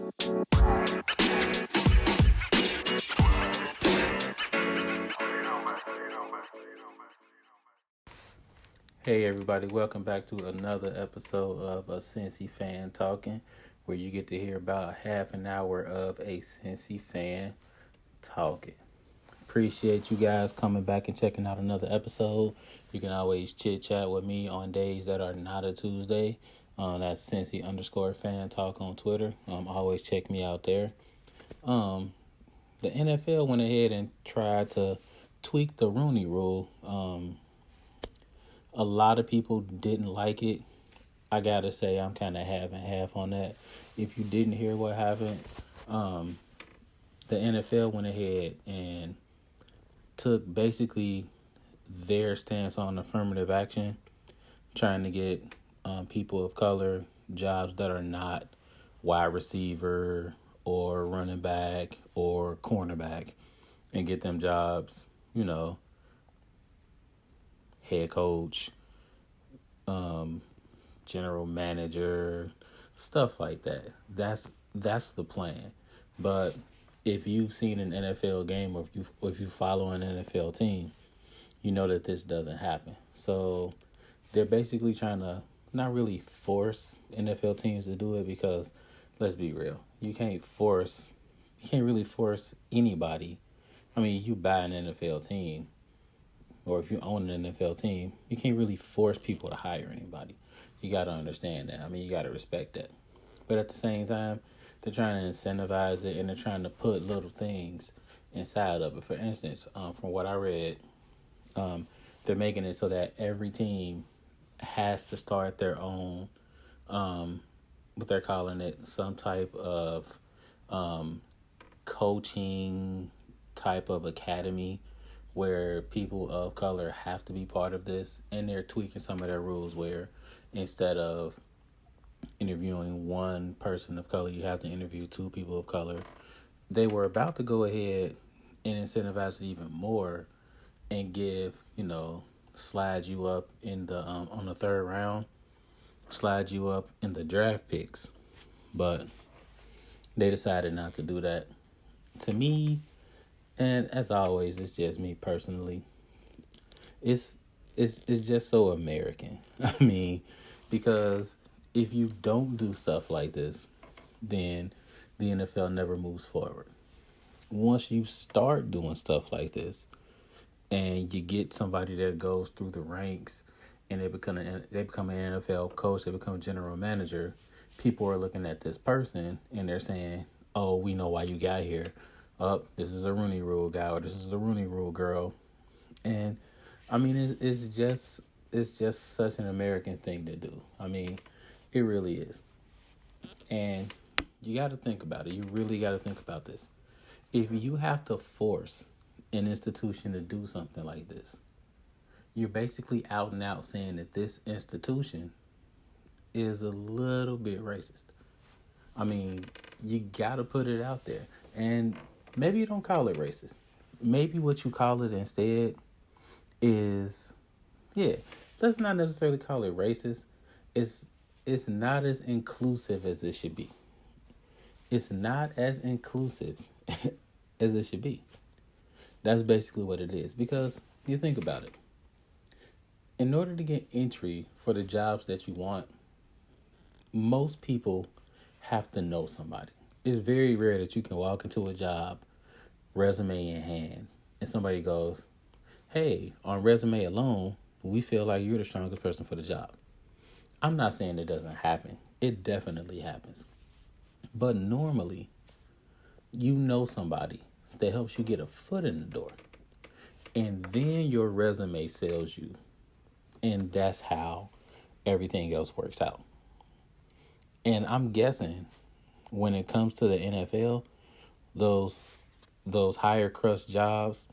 Hey everybody, welcome back to another episode of a Cincy Fan Talking, where you get to hear about half an hour of a Cincy fan talking. Appreciate you guys coming back and checking out another episode. You can always chit chat with me on days that are not a Tuesday. That's Cincy_fan talk on Twitter. Always check me out there. The NFL went ahead and tried to tweak the Rooney rule. A lot of people didn't like it. I gotta say, I'm kind of half and half on that. If you didn't hear what happened, the NFL went ahead and took basically their stance on affirmative action, trying to get people of color jobs that are not wide receiver or running back or cornerback, and get them jobs, head coach, general manager, stuff like that. That's the plan. But if you've seen an NFL game, or if you follow an NFL team, you know that this doesn't happen. So they're basically trying to not really force NFL teams to do it, because let's be real, you can't really force anybody. I mean, you buy an NFL team, or if you own an NFL team, you can't really force people to hire anybody. You got to understand that. I mean, you got to respect that. But at the same time, they're trying to incentivize it, and they're trying to put little things inside of it. For instance, from what I read, they're making it so that every team has to start their own, what they're calling it, some type of coaching type of academy, where people of color have to be part of this. And they're tweaking some of their rules, where instead of interviewing one person of color, you have to interview two people of color. They were about to go ahead and incentivize it even more, and give, slide you up in the on the third round, slide you up in the draft picks. But they decided not to do that. To me, and as always, it's just me personally, it's just so American. I mean, because if you don't do stuff like this, then the NFL never moves forward. Once you start doing stuff like this, and you get somebody that goes through the ranks, and they become an NFL coach, they become a general manager, people are looking at this person and they're saying, "Oh, we know why you got here. Oh, this is a Rooney Rule guy, or this is a Rooney Rule girl." And I mean, it's just such an American thing to do. I mean, it really is. And you got to think about it. You really got to think about this. If you have to force an institution to do something like this, you're basically out and out saying that this institution is a little bit racist. I mean, you got to put it out there. And maybe you don't call it racist. Maybe what you call it instead is, let's not necessarily call it racist. It's not as inclusive as it should be. It's not as inclusive as it should be. That's basically what it is. Because you think about it. In order to get entry for the jobs that you want, most people have to know somebody. It's very rare that you can walk into a job, resume in hand, and somebody goes, "Hey, on resume alone, we feel like you're the strongest person for the job." I'm not saying it doesn't happen. It definitely happens. But normally, you know somebody that helps you get a foot in the door. And then your resume sells you. And that's how everything else works out. And I'm guessing when it comes to the NFL, those higher crust jobs,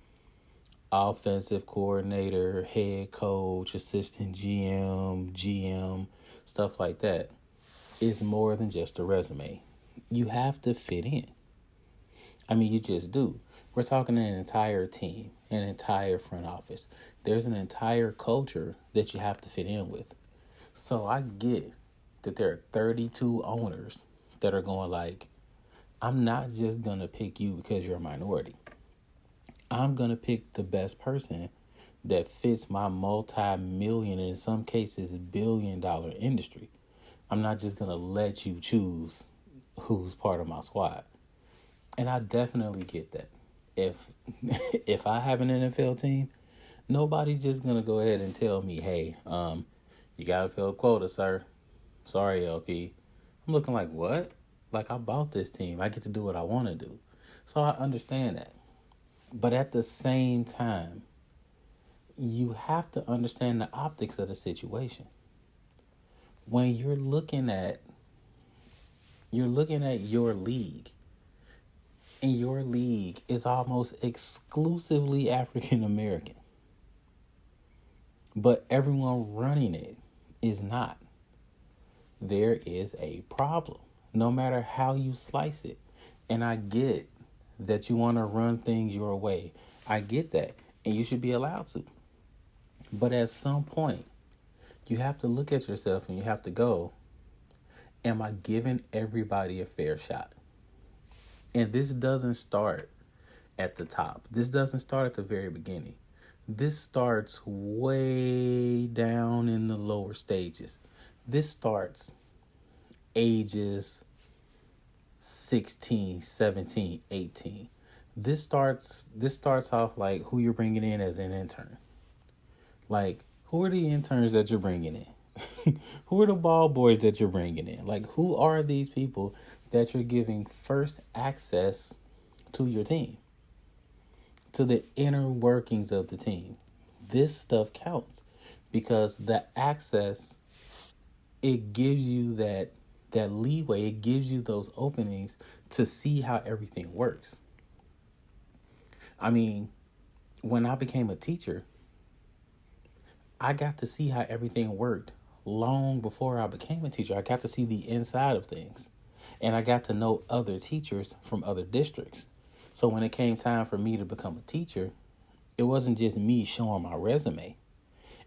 offensive coordinator, head coach, assistant GM, stuff like that, is more than just a resume. You have to fit in. I mean, you just do. We're talking an entire team, an entire front office. There's an entire culture that you have to fit in with. So I get that there are 32 owners that are going like, I'm not just going to pick you because you're a minority. I'm going to pick the best person that fits my multi-million, and in some cases, $1 billion industry. I'm not just going to let you choose who's part of my squad. And I definitely get that. If if I have an NFL team, nobody's just going to go ahead and tell me, hey, you got to fill a quota, sir. Sorry, LP. I'm looking like, what? Like, I bought this team. I get to do what I want to do. So I understand that. But at the same time, you have to understand the optics of the situation. When you're looking at your league, and your league is almost exclusively African American, but everyone running it is not. There is a problem, no matter how you slice it. And I get that you want to run things your way. I get that, and you should be allowed to. But at some point, you have to look at yourself and you have to go, am I giving everybody a fair shot? And this doesn't start at the top. This doesn't start at the very beginning. This starts way down in the lower stages. This starts ages 16, 17, 18. This starts off like who you're bringing in as an intern. Like, who are the interns that you're bringing in? Who are the ball boys that you're bringing in? Like, who are these people that you're giving first access to your team, to the inner workings of the team? This stuff counts because the access, it gives you that leeway. It gives you those openings to see how everything works. I mean, when I became a teacher, I got to see how everything worked long before I became a teacher. I got to see the inside of things. And I got to know other teachers from other districts. So when it came time for me to become a teacher, it wasn't just me showing my resume.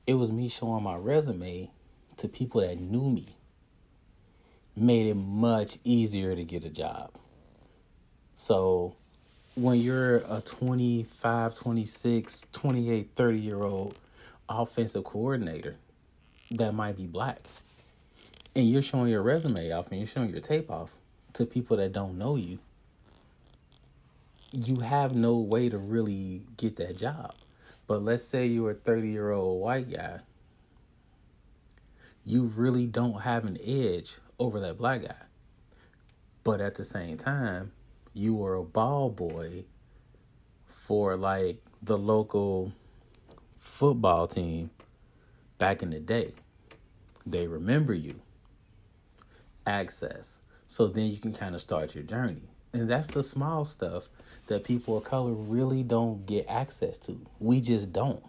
It was me showing my resume to people that knew me. Made it much easier to get a job. So when you're a 25, 26, 28, 30-year-old offensive coordinator that might be black, and you're showing your resume off and you're showing your tape off to people that don't know you, you have no way to really get that job. But let's say you're a 30-year-old white guy. You really don't have an edge over that black guy. But at the same time, you were a ball boy for like the local football team back in the day. They remember you. Access. So then you can kind of start your journey. And that's the small stuff that people of color really don't get access to. We just don't.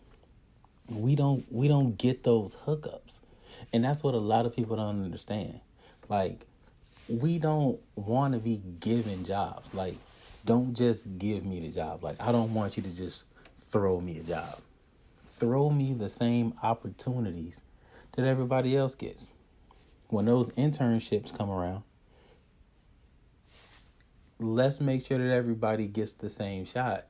We don't get those hookups. And that's what a lot of people don't understand. Like, we don't want to be given jobs. Like, don't just give me the job. Like, I don't want you to just throw me a job. Throw me the same opportunities that everybody else gets. When those internships come around, let's make sure that everybody gets the same shot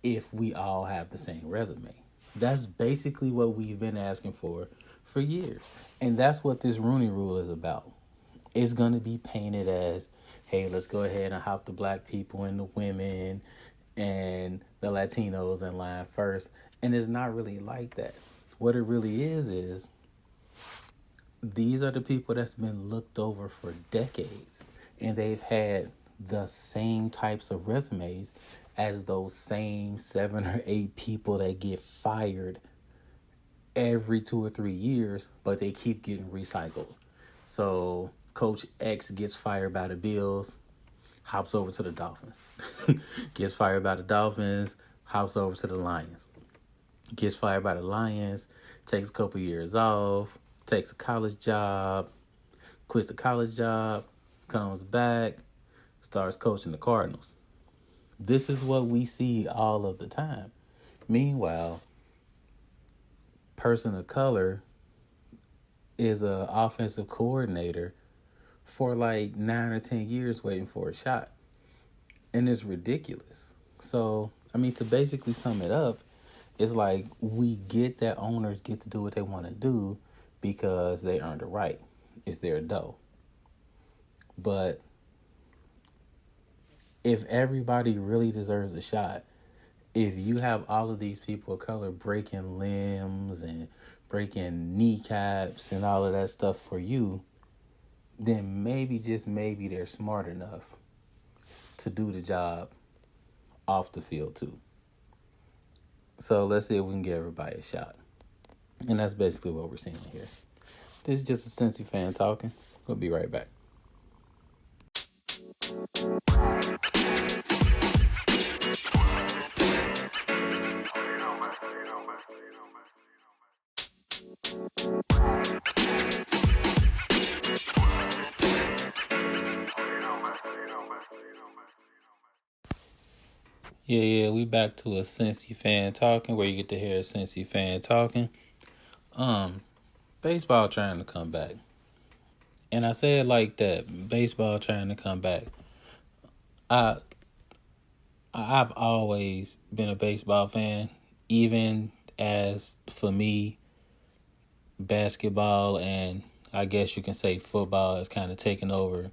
if we all have the same resume. That's basically what we've been asking for years. And that's what this Rooney Rule is about. It's going to be painted as, hey, let's go ahead and hop the black people and the women and the Latinos in line first. And it's not really like that. What it really is these are the people that's been looked over for decades. And they've had the same types of resumes as those same 7 or 8 people that get fired every 2 or 3 years, but they keep getting recycled. So Coach X gets fired by the Bills, hops over to the Dolphins. Gets fired by the Dolphins, hops over to the Lions. Gets fired by the Lions, takes a couple years off, takes a college job, quits the college job, comes back, starts coaching the Cardinals. This is what we see all of the time. Meanwhile, person of color is an offensive coordinator for like 9 or 10 years waiting for a shot. And it's ridiculous. So, I mean, to basically sum it up, it's like we get that owners get to do what they want to do because they earned a right. It's their dough. But if everybody really deserves a shot, if you have all of these people of color breaking limbs and breaking kneecaps and all of that stuff for you, then maybe, just maybe, they're smart enough to do the job off the field too. So let's see if we can give everybody a shot. And that's basically what we're seeing here. This is just a Cincy fan talking. We'll be right back. Yeah, we back to a Cincy fan talking, where you get to hear a Cincy fan talking. Baseball trying to come back. And I say it like that, baseball trying to come back. I I've always been a baseball fan, even as, for me, basketball and I guess you can say football has kind of taken over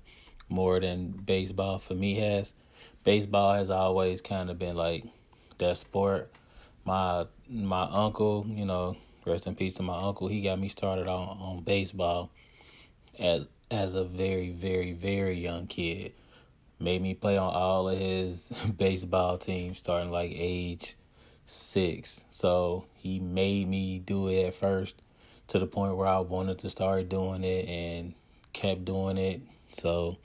more than baseball for me has. Baseball has always kind of been like that sport. My uncle, rest in peace to my uncle, he got me started on baseball as a very, very, very young kid. Made me play on all of his baseball teams starting like age 6. So he made me do it at first to the point where I wanted to start doing it and kept doing it. So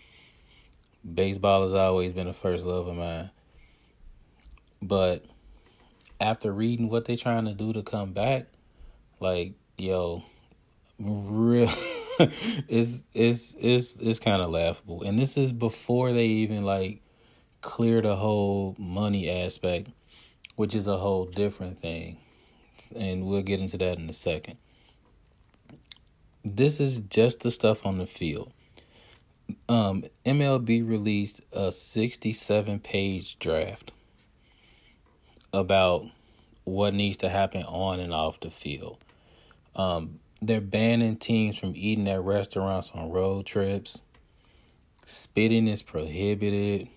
baseball has always been a first love of mine. But after reading what they trying to do to come back, like, yo, real it's kind of laughable. And this is before they even like clear the whole money aspect, which is a whole different thing. And we'll get into that in a second. This is just the stuff on the field. MLB released a 67-page draft about what needs to happen on and off the field. They're banning teams from eating at restaurants on road trips. Spitting is prohibited.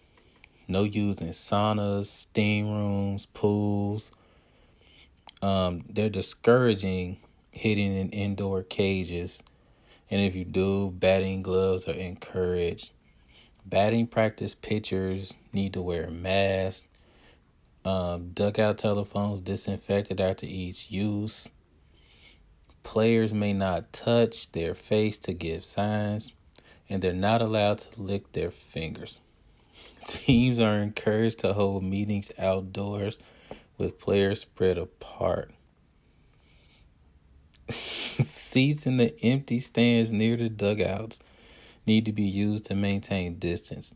No using saunas, steam rooms, pools. They're discouraging hitting in indoor cages. And if you do, batting gloves are encouraged. Batting practice pitchers need to wear masks. Dugout telephones disinfected after each use. Players may not touch their face to give signs, and they're not allowed to lick their fingers. Teams are encouraged to hold meetings outdoors with players spread apart. Seats in the empty stands near the dugouts need to be used to maintain distance.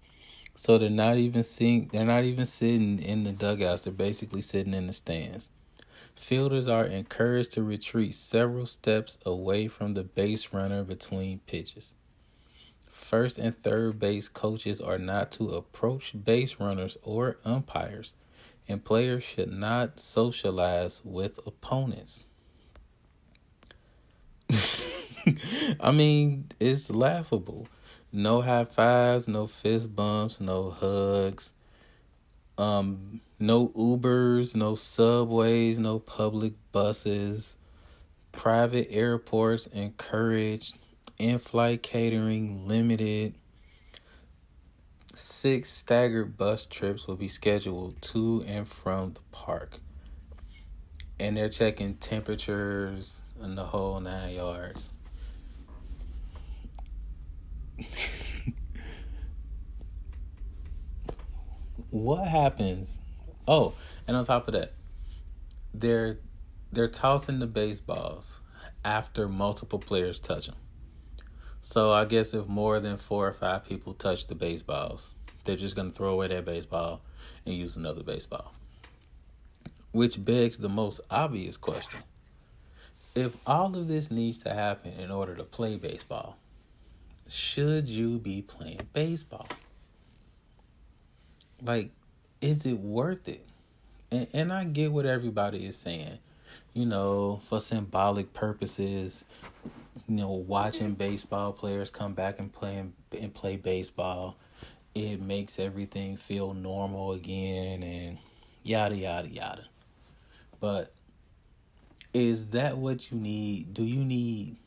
So they're not even sitting in the dugouts. They're basically sitting in the stands. Fielders are encouraged to retreat several steps away from the base runner between pitches. First and third base coaches are not to approach base runners or umpires, and players should not socialize with opponents. I mean, it's laughable. No high fives, no fist bumps, no hugs. No Ubers, no subways, no public buses. Private airports encouraged. In-flight catering limited. 6 staggered bus trips will be scheduled to and from the park. And they're checking temperatures and the whole 9 yards. What happens? Oh, and on top of that, they're tossing the baseballs after multiple players touch them. So I guess if more than 4 or 5 people touch the baseballs, they're just going to throw away that baseball and use another baseball. Which begs the most obvious question. If all of this needs to happen in order to play baseball, should you be playing baseball? Like, is it worth it? And I get what everybody is saying. You know, for symbolic purposes, you know, watching baseball players come back and play baseball, it makes everything feel normal again and yada yada yada. But is that what you need? Do you need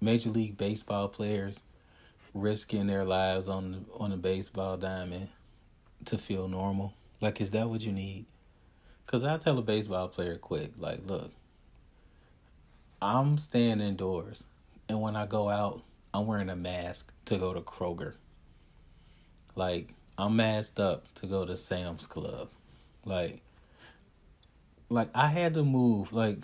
Major League Baseball players risking their lives on the baseball diamond to feel normal? Like, is that what you need? Because I tell a baseball player quick, like, look, I'm staying indoors. And when I go out, I'm wearing a mask to go to Kroger. Like, I'm masked up to go to Sam's Club. Like, I had to move. Like,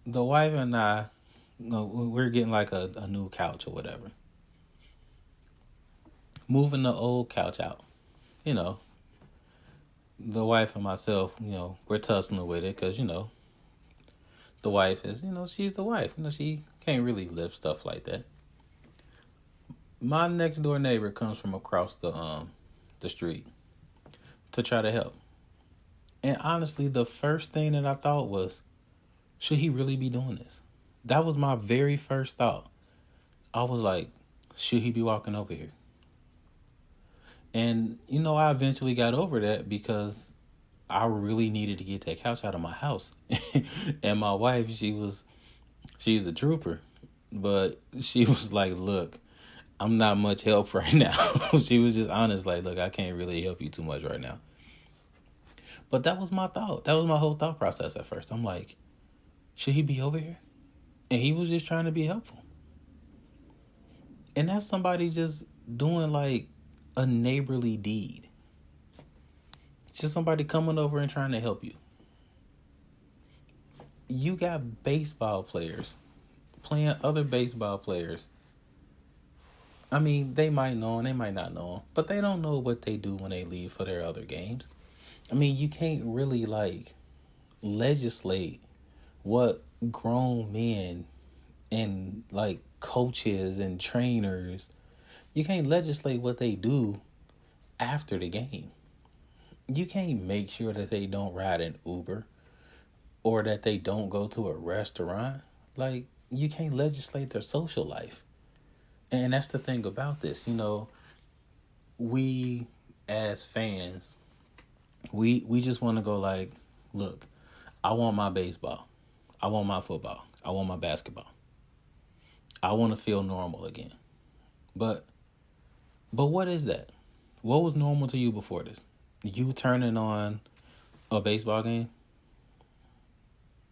the wife and I, you know, we're getting like a new couch or whatever. Moving the old couch out. You know, the wife and myself, you know, we're tussling with it because, you know, the wife is, you know, she's the wife. You know, she can't really lift stuff like that. My next door neighbor comes from across the street to try to help. And honestly, the first thing that I thought was, should he really be doing this? That was my very first thought. I was like, should he be walking over here? And, you know, I eventually got over that because I really needed to get that couch out of my house. And my wife, she's a trooper. But she was like, look, I'm not much help right now. She was just honest, like, look, I can't really help you too much right now. But that was my thought. That was my whole thought process at first. I'm like, should he be over here? And he was just trying to be helpful. And that's somebody just doing like a neighborly deed. It's just somebody coming over and trying to help you. You got baseball players playing other baseball players. I mean, they might know and they might not know, but they don't know what they do when they leave for their other games. I mean, you can't really like legislate what grown men and like coaches and trainers, you can't legislate what they do after the game. You can't make sure that they don't ride an Uber or that they don't go to a restaurant. Like, you can't legislate their social life. And that's the thing about this. You know, we as fans, we just want to go like, look, I want my baseball. I want my football. I want my basketball. I want to feel normal again. But what is that? What was normal to you before this? You turning on a baseball game?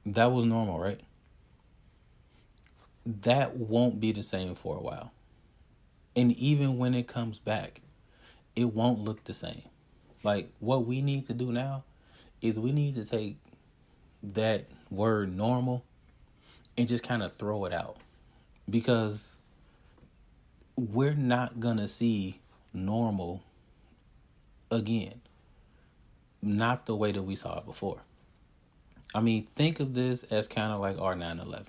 That was normal, right? That won't be the same for a while. And even when it comes back, it won't look the same. Like, what we need to do now is we need to take that word normal and just kind of throw it out. Because we're not going to see normal again. Not the way that we saw it before. I mean, think of this as kind of like our 9/11.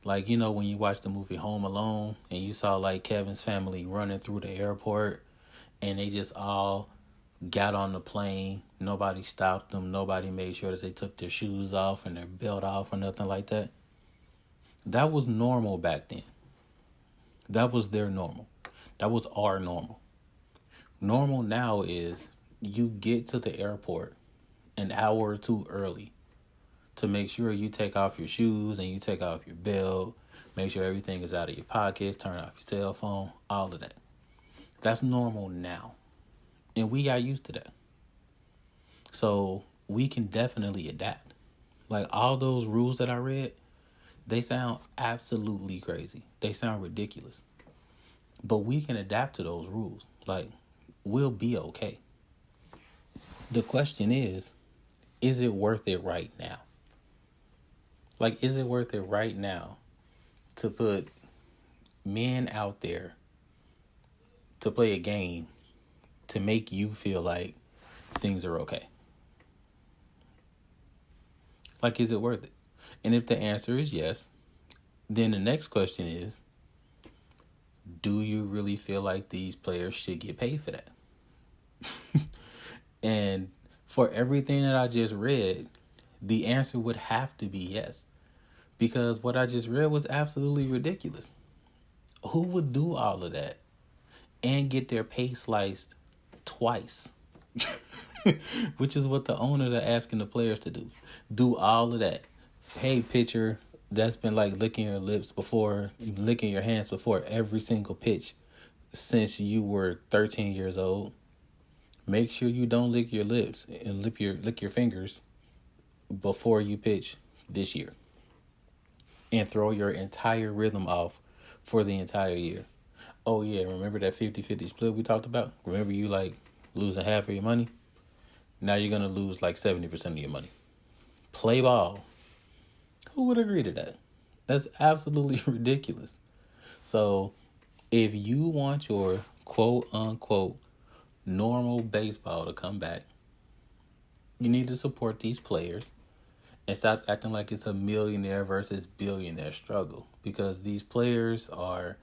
Like, you know, when you watch the movie Home Alone and you saw like Kevin's family running through the airport and they just all got on the plane. Nobody stopped them. Nobody made sure that they took their shoes off and their belt off or nothing like that. That was normal back then. That was their normal. That was our normal. Normal now is you get to the airport an hour or two early to make sure you take off your shoes and you take off your belt, make sure everything is out of your pockets, turn off your cell phone, all of that. That's normal now. And we got used to that. So we can definitely adapt. Like, all those rules that I read, they sound absolutely crazy. They sound ridiculous. But we can adapt to those rules. Like, we'll be okay. The question is it worth it right now? Like, is it worth it right now to put men out there to play a game to make you feel like things are okay? Like, is it worth it? And if the answer is yes, then the next question is, do you really feel like these players should get paid for that? And for everything that I just read, the answer would have to be yes. Because what I just read was absolutely ridiculous. Who would do all of that and get their pay sliced twice? Which is what the owners are asking the players to do. Do all of that. Hey, pitcher, that's been like licking your hands before every single pitch since you were 13 years old. Make sure you don't lick your lips and lick your fingers before you pitch this year. And throw your entire rhythm off for the entire year. Oh yeah, remember that 50-50 split we talked about? Remember you like losing half of your money? Now you're going to lose like 70% of your money. Play ball. Who would agree to that? That's absolutely ridiculous. So if you want your quote unquote normal baseball to come back, you need to support these players and stop acting like it's a millionaire versus billionaire struggle, because these players are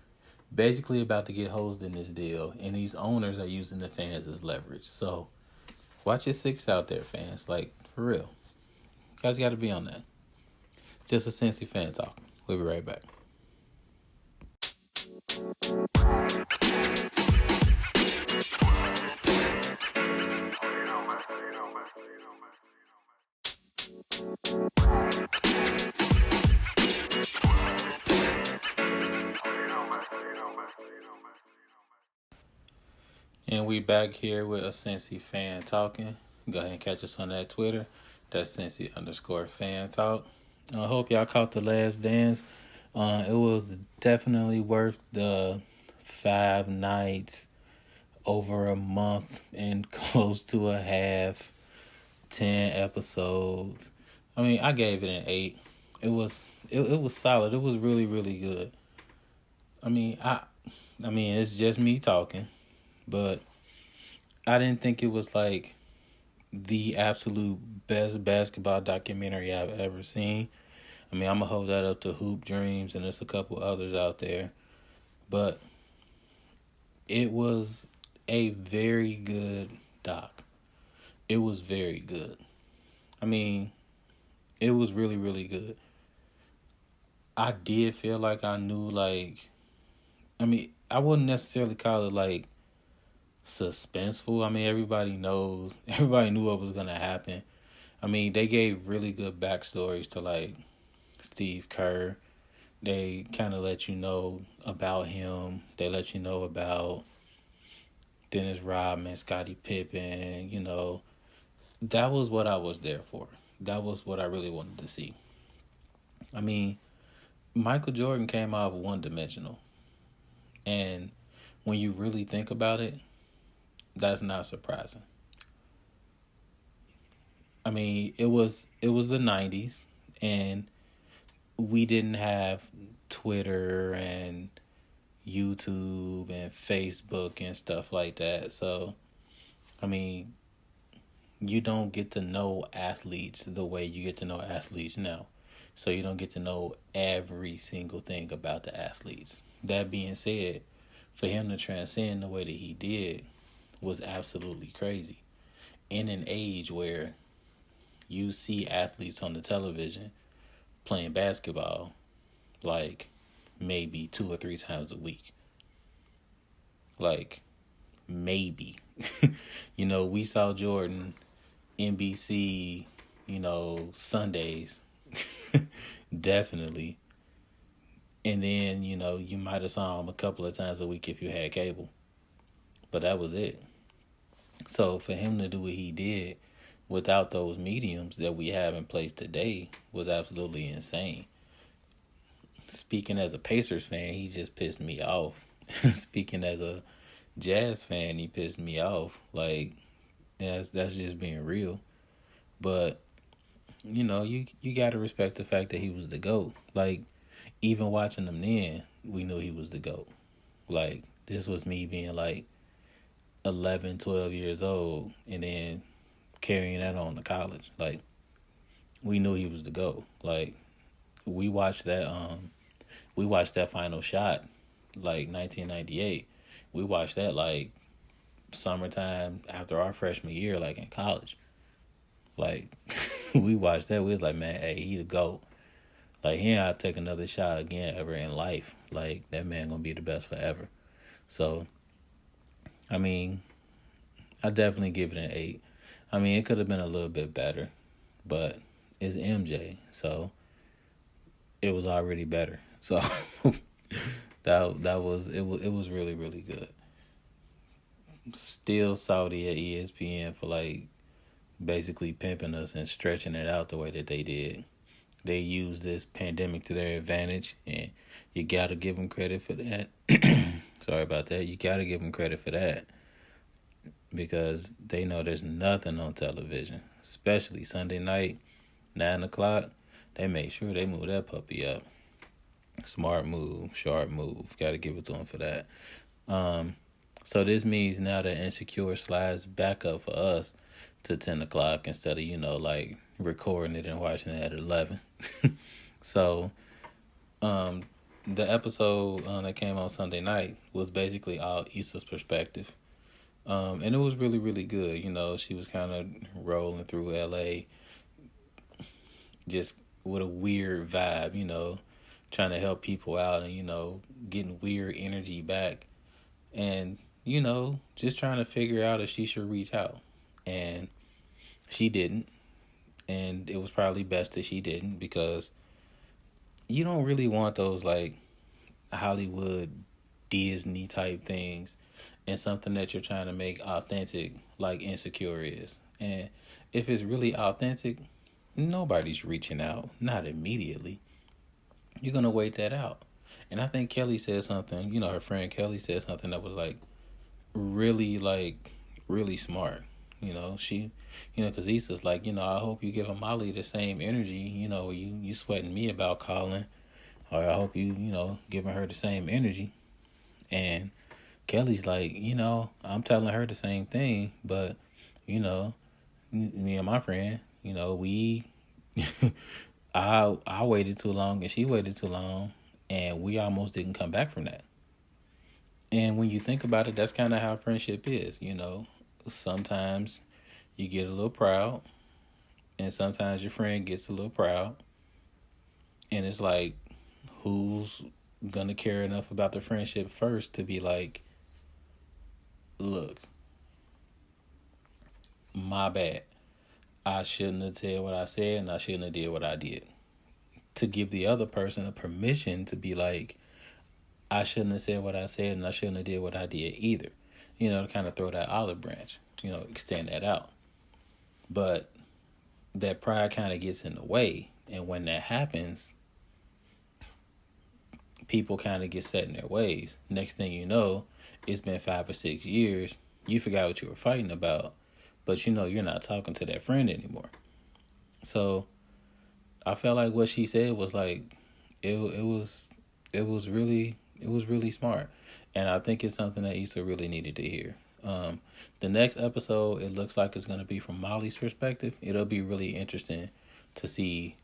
basically about to get hosed in this deal, and these owners are using the fans as leverage. So watch your six out there, fans. Like, for real. You guys got to be on that. Just a Cincy fan talk. We'll be right back. And we back here with a Cincy fan talking. Go ahead and catch us on that Twitter. That's Cincy_fan talk. I hope y'all caught the last dance. It was definitely worth the 5 nights, over a month, and close to a half, 10 episodes. I mean, I gave it an 8. It was solid. It was really, really good. I mean, it's just me talking, but I didn't think it was like the absolute best basketball documentary I've ever seen. I mean, I'm going to hold that up to Hoop Dreams, and there's a couple others out there. But it was a very good doc. It was very good. I mean, it was really, really good. I did feel like I knew, like, I wouldn't necessarily call it, like, suspenseful. I mean, everybody knew what was going to happen. I mean, they gave really good backstories to, like, Steve Kerr. They kind of let you know about him. They let you know about Dennis Rodman, Scottie Pippen. That was what I was there for. That was what I really wanted to see. I mean, Michael Jordan came off one-dimensional. And when you really think about it, that's not surprising. I mean, it was the 90s, and we didn't have Twitter and YouTube and Facebook and stuff like that. So, I mean, you don't get to know athletes the way you get to know athletes now. So you don't get to know every single thing about the athletes. That being said, for him to transcend the way that he did was absolutely crazy. In an age where you see athletes on the television playing basketball like maybe 2 or 3 times a week. Like, maybe. We saw Jordan, NBC, Sundays. Definitely. And then, you might have saw him a couple of times a week if you had cable. But that was it. So for him to do what he did without those mediums that we have in place today was absolutely insane. Speaking as a Pacers fan, he just pissed me off. Speaking as a Jazz fan, he pissed me off. Like, that's just being real. But, you got to respect the fact that he was the GOAT. Like, even watching him then, we knew he was the GOAT. Like, this was me being like 11, 12 years old, and then carrying that on to college. Like, we knew he was the GOAT. Like, we watched that final shot like 1998. We watched that like summertime after our freshman year, like in college. Like we watched that, we was like, man, hey, he the GOAT. Like he ain't gotta take another shot again ever in life. Like that man gonna be the best forever. So I mean, I definitely give it an 8. I mean, it could have been a little bit better, but it's MJ, so it was already better. So that was it was really really good. Still salty at ESPN for like basically pimping us and stretching it out the way that they did. They used this pandemic to their advantage, and you gotta give them credit for that. Sorry about that. You gotta give them credit for that because they know there's nothing on television, especially Sunday night, 9 o'clock. They made sure they moved that puppy up. Smart move, sharp move. Got to give it to them for that. So this means now that Insecure slides back up for us to 10 o'clock instead of like recording it and watching it at 11. So the episode that came on Sunday night was basically all Issa's perspective. And it was really, really good. She was kind of rolling through LA just with a weird vibe, trying to help people out and, getting weird energy back. And, just trying to figure out if she should reach out. And she didn't. And it was probably best that she didn't because you don't really want those, like, Hollywood Disney type things and something that you're trying to make authentic like Insecure is. And if it's really authentic, nobody's reaching out, not immediately. You're gonna wait that out. And I think Kelly said something, her friend Kelly said something that was like really smart. She because Issa's like, I hope you give Molly the same energy, you sweating me about calling, or I hope you giving her the same energy. And Kelly's like, I'm telling her the same thing, but, me and my friend, we, I waited too long and she waited too long, and we almost didn't come back from that. And when you think about it, that's kind of how friendship is, Sometimes you get a little proud, and sometimes your friend gets a little proud, and it's like, who's gonna care enough about the friendship first to be like, look, my bad. I shouldn't have said what I said, and I shouldn't have did what I did. To give the other person a permission to be like, I shouldn't have said what I said, and I shouldn't have did what I did either. To kind of throw that olive branch, extend that out. But that pride kind of gets in the way. And when that happens, people kind of get set in their ways. Next thing you know, it's been 5 or 6 years. You forgot what you were fighting about, but you're not talking to that friend anymore. So I felt like what she said was like, it was really smart, and I think it's something that Issa really needed to hear. The next episode, it looks like it's going to be from Molly's perspective. It'll be really interesting to see,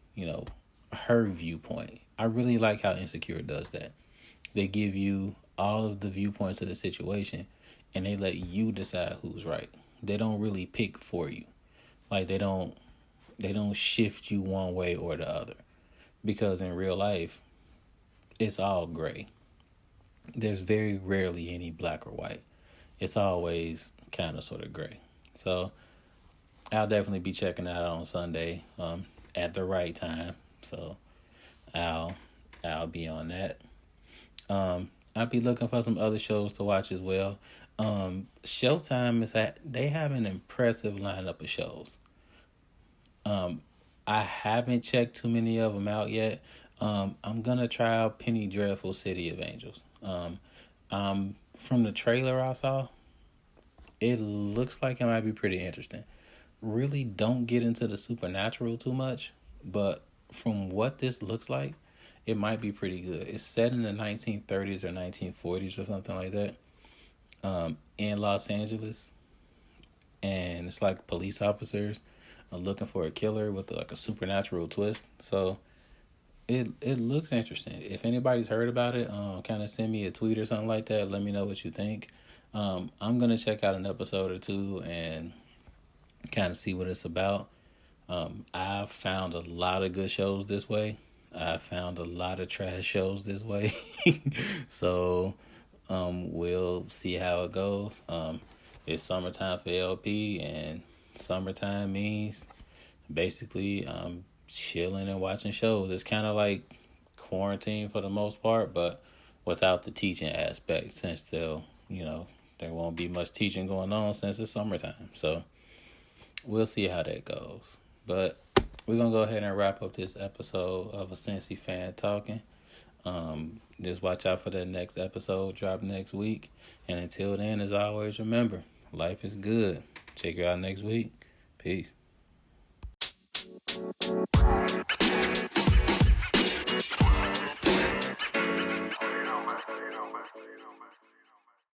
her viewpoint. I really like how Insecure does that. They give you all of the viewpoints of the situation, and they let you decide who's right. They don't really pick for you. Like they don't shift you one way or the other. Because in real life, it's all gray. There's very rarely any black or white. It's always kind of sort of gray. So I'll definitely be checking that out on Sunday at the right time. So I'll be on that. I'll be looking for some other shows to watch as well. Showtime they have an impressive lineup of shows. I haven't checked too many of them out yet. I'm gonna try out Penny Dreadful City of Angels. From the trailer I saw, it looks like it might be pretty interesting. Really don't get into the supernatural too much, but from what this looks like, it might be pretty good. It's set in the 1930s or 1940s or something like that, in Los Angeles, and it's like police officers are looking for a killer with like a supernatural twist. So it looks interesting. If anybody's heard about it, kind of send me a tweet or something like that. Let me know what you think. I'm gonna check out an episode or two and kind of see what it's about. I've found a lot of good shows this way. I found a lot of trash shows this way. So we'll see how it goes. It's summertime for LP, and summertime means basically chilling and watching shows. It's kind of like quarantine for the most part, but without the teaching aspect, since there won't be much teaching going on since it's summertime. So we'll see how that goes. But we're gonna go ahead and wrap up this episode of A Cincy Fan Talking. Just watch out for the next episode drop next week. And until then, as always, remember, life is good. Check you out next week. Peace.